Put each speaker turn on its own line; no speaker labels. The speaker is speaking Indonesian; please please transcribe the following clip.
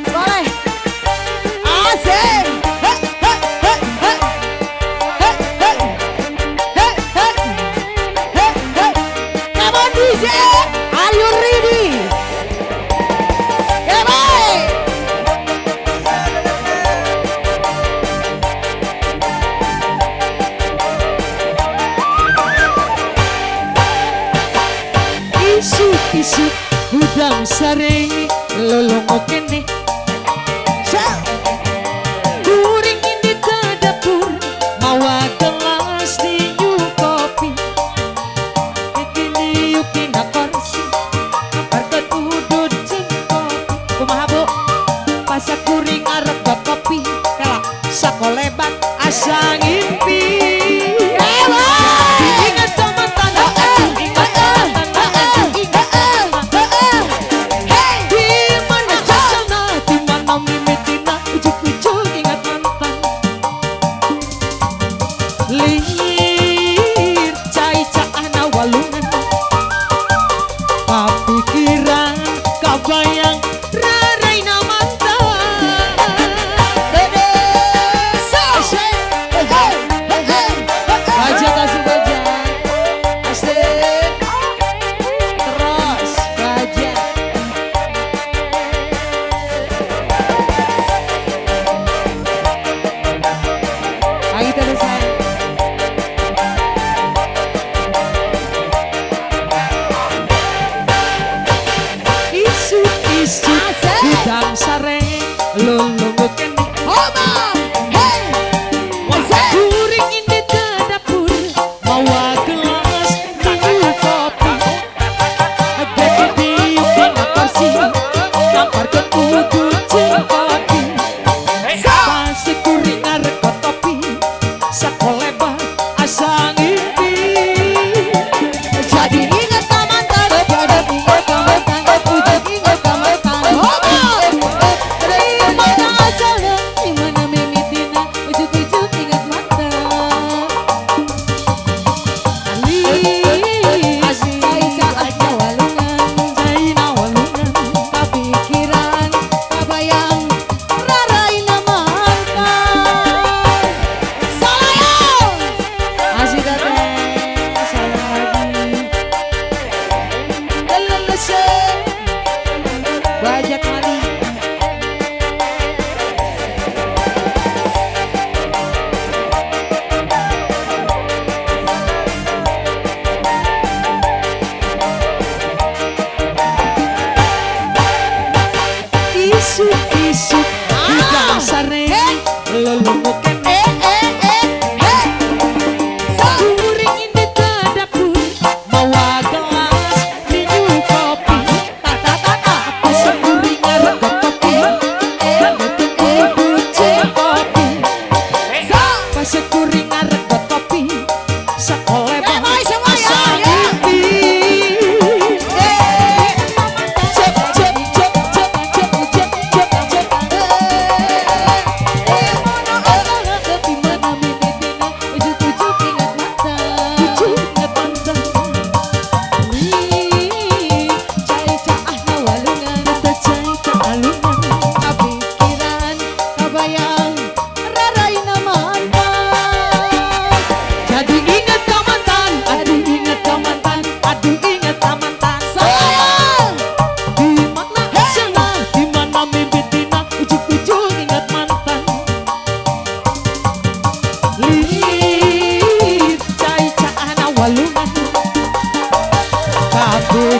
Boleh. Asik. Come on DJ, are you ready? Come on. Isu-isu udang sering lolongo kene kuring ini ke dapur mawa gelas diu kopi kini yuki na korsi parket udut cing kopi kumaha bu pasak kuring arep bab kopi kala sakolebat asa ngimpi ingat teman-teman bayang Raraina mantan baja kasih baja asik terus baja lagi terus sayang isu-isu udang sareng lolongo kene Oma hey kuring ini ke dapur mawa gelas diu kopi gede diu kena kursi nampar ke udut cing kopi pasti kuring arek kopi sakolebat asa ngimpi jadi ingat mantan jadi ingat mantan ingat mantan mana asalnya dimana mimitina ujuk-ujuk ingat mantan Aisyah aja walungan Zaina walungan kepikiran kebayang Raraina mantan sayang asik teteh sayang lagi lelese bajak kali isu-isu udang sareng lolongo kene kuring ini ke dapur mawa gelas diu kopi pasang kuring arep kopi udut cing kopi pasang kuring arep kopi sakolebat asa ngimpi walungan kabeh